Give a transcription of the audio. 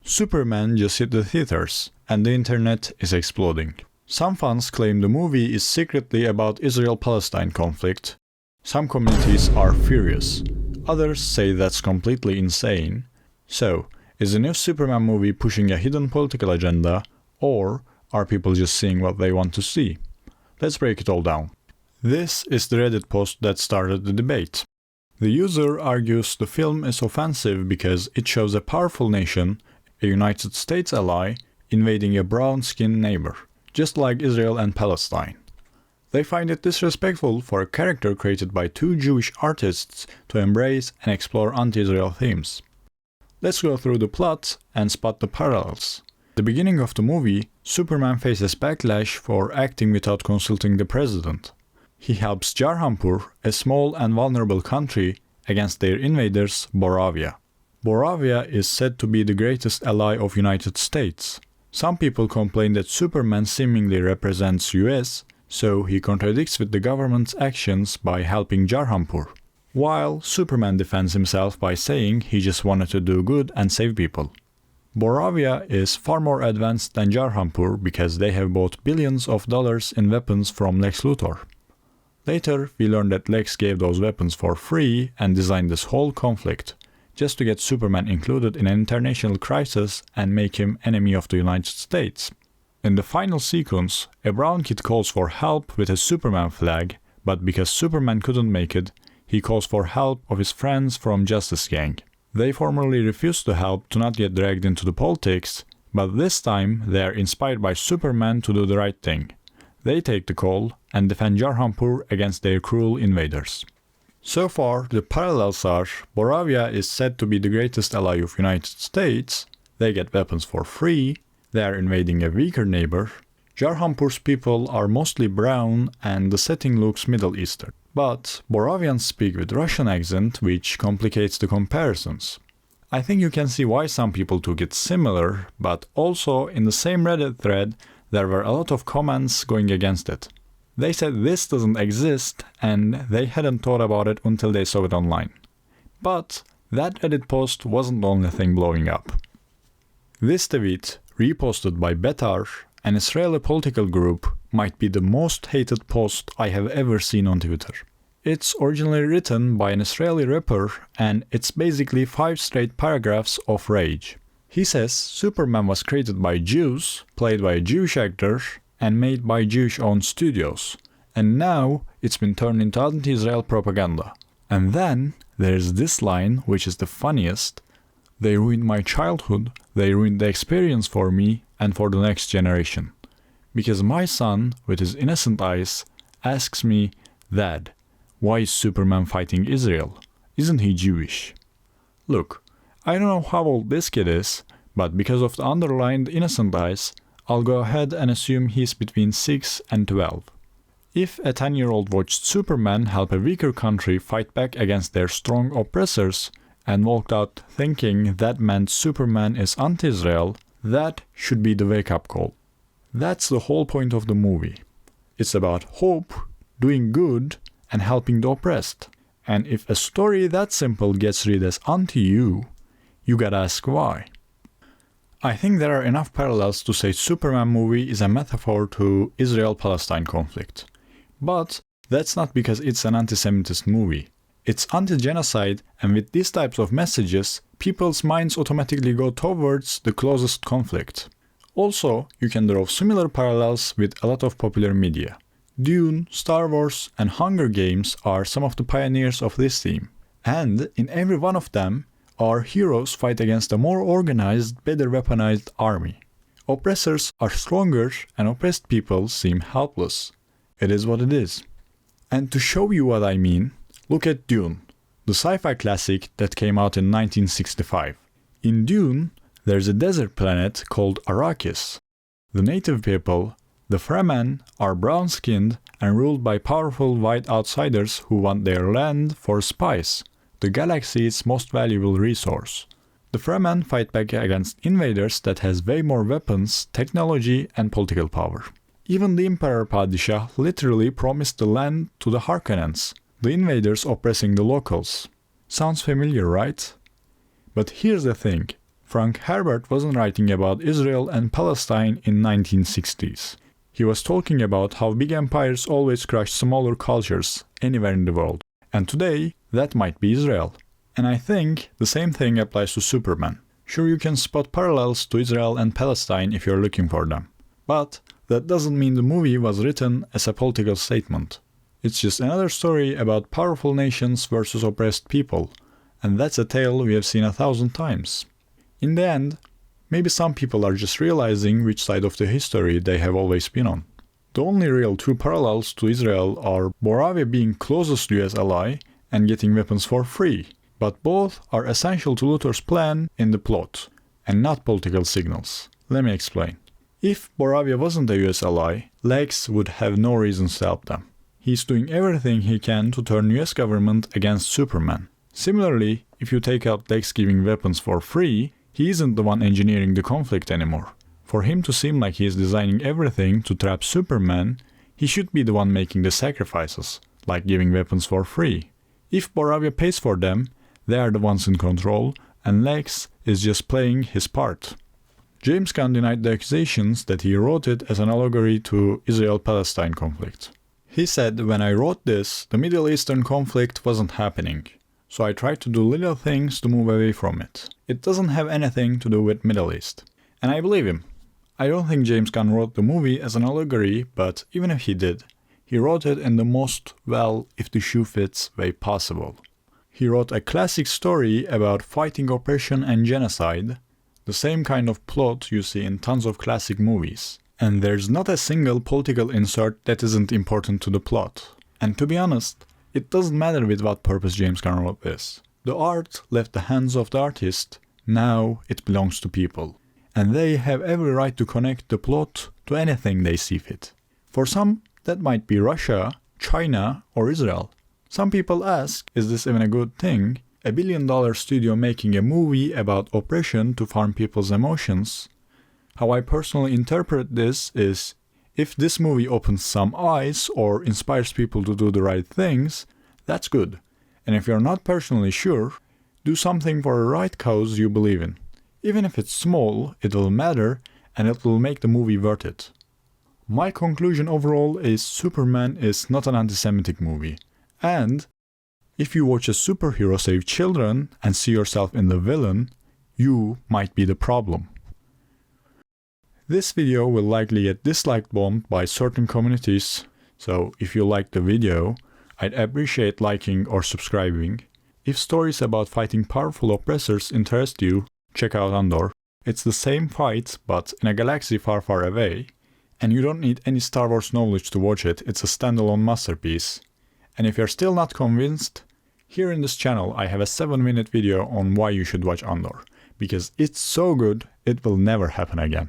Superman just hit the theaters, and the internet is exploding. Some fans claim the movie is secretly about Israel-Palestine conflict. Some communities are furious. Others say that's completely insane. So, is the new Superman movie pushing a hidden political agenda, or are people just seeing what they want to see? Let's break it all down. This is the Reddit post that started the debate. The user argues the film is offensive because it shows a powerful nation, a United States ally, invading a brown-skinned neighbor, just like Israel and Palestine. They find it disrespectful for a character created by two Jewish artists to embrace and explore anti-Israel themes. Let's go through the plot and spot the parallels. At the beginning of the movie, Superman faces backlash for acting without consulting the president. He helps Jarhanpur, a small and vulnerable country, against their invaders, Boravia. Boravia is said to be the greatest ally of United States. Some people complain that Superman seemingly represents US, so he contradicts with the government's actions by helping Jarhanpur, while Superman defends himself by saying he just wanted to do good and save people. Boravia is far more advanced than Jarhanpur because they have bought billions of dollars in weapons from Lex Luthor. Later, we learn that Lex gave those weapons for free and designed this whole conflict, just to get Superman included in an international crisis and make him enemy of the United States. In the final sequence, a brown kid calls for help with a Superman flag, but because Superman couldn't make it, he calls for help of his friends from Justice Gang. They formally refuse to help to not get dragged into the politics, but this time they are inspired by Superman to do the right thing. They take the call and defend Jarhanpur against their cruel invaders. So far, the parallels are Boravia is said to be the greatest ally of United States, they get weapons for free, they are invading a weaker neighbor, Jarhanpur's people are mostly brown and the setting looks Middle Eastern. But Boravians speak with Russian accent, which complicates the comparisons. I think you can see why some people took it similar, but also in the same Reddit thread there were a lot of comments going against it. They said this doesn't exist and they hadn't thought about it until they saw it online. But that Reddit post wasn't the only thing blowing up. This tweet, reposted by Betar, an Israeli political group, might be the most hated post I have ever seen on Twitter. It's originally written by an Israeli rapper and it's basically 5 straight paragraphs of rage. He says Superman was created by Jews, played by a Jewish actor, and made by Jewish-owned studios, and now it's been turned into anti-Israel propaganda. And then there's this line, which is the funniest: "They ruined my childhood, they ruined the experience for me and for the next generation. Because my son, with his innocent eyes, asks me, 'Dad, why is Superman fighting Israel? Isn't he Jewish?'" Look, I don't know how old this kid is, but because of the underlined innocent eyes, I'll go ahead and assume he's between 6 and 12. If a 10-year-old watched Superman help a weaker country fight back against their strong oppressors and walked out thinking that meant Superman is anti-Israel, that should be the wake-up call. That's the whole point of the movie. It's about hope, doing good, and helping the oppressed. And if a story that simple gets read as anti-you, you gotta ask why. I think there are enough parallels to say Superman movie is a metaphor to Israel-Palestine conflict. But that's not because it's an anti-Semitist movie. It's anti-genocide, and with these types of messages, people's minds automatically go towards the closest conflict. Also, you can draw similar parallels with a lot of popular media. Dune, Star Wars, and Hunger Games are some of the pioneers of this theme. And in every one of them, our heroes fight against a more organized, better weaponized army. Oppressors are stronger and oppressed people seem helpless. It is what it is. And to show you what I mean, look at Dune, the sci-fi classic that came out in 1965. In Dune, there's a desert planet called Arrakis. The native people, the Fremen, are brown-skinned and ruled by powerful white outsiders who want their land for spice, the galaxy's most valuable resource. The Fremen fight back against invaders that has way more weapons, technology, and political power. Even the Emperor Padishah literally promised the land to the Harkonnens, the invaders oppressing the locals. Sounds familiar, right? But here's the thing. Frank Herbert wasn't writing about Israel and Palestine in 1960s. He was talking about how big empires always crush smaller cultures anywhere in the world. And today, that might be Israel. And I think the same thing applies to Superman. Sure, you can spot parallels to Israel and Palestine if you're looking for them. But that doesn't mean the movie was written as a political statement. It's just another story about powerful nations versus oppressed people. And that's a tale we have seen 1,000 times. In the end, maybe some people are just realizing which side of the history they have always been on. The only real two parallels to Israel are Moravia being closest US ally and getting weapons for free. But both are essential to Luthor's plan in the plot, and not political signals. Let me explain. If Moravia wasn't a US ally, Lex would have no reasons to help them. He's doing everything he can to turn US government against Superman. Similarly, if you take out Lex giving weapons for free, he isn't the one engineering the conflict anymore. For him to seem like he is designing everything to trap Superman, he should be the one making the sacrifices, like giving weapons for free. If Moravia pays for them, they are the ones in control, and Lex is just playing his part. James Gunn denied the accusations that he wrote it as an allegory to Israel-Palestine conflict. He said, "When I wrote this, the Middle Eastern conflict wasn't happening, so I tried to do little things to move away from it. It doesn't have anything to do with Middle East." And I believe him. I don't think James Gunn wrote the movie as an allegory, but even if he did, he wrote it in the most, well, if the shoe fits, way possible. He wrote a classic story about fighting oppression and genocide, the same kind of plot you see in tons of classic movies. And there's not a single political insert that isn't important to the plot. And to be honest, it doesn't matter with what purpose James Gunn wrote this. The art left the hands of the artist, now it belongs to people. And they have every right to connect the plot to anything they see fit. For some, that might be Russia, China, or Israel. Some people ask, is this even a good thing? A $1 billion studio making a movie about oppression to farm people's emotions? How I personally interpret this is, if this movie opens some eyes or inspires people to do the right things, that's good. And if you're not personally sure, do something for a right cause you believe in. Even if it's small, it will matter and it will make the movie worth it. My conclusion overall is Superman is not an anti-Semitic movie. And if you watch a superhero save children and see yourself in the villain, you might be the problem. This video will likely get dislike bombed by certain communities, so if you like the video, I'd appreciate liking or subscribing. If stories about fighting powerful oppressors interest you, check out Andor. It's the same fight, but in a galaxy far, far away, and you don't need any Star Wars knowledge to watch it, it's a standalone masterpiece. And if you're still not convinced, here in this channel I have a 7-minute video on why you should watch Andor, because it's so good, it will never happen again.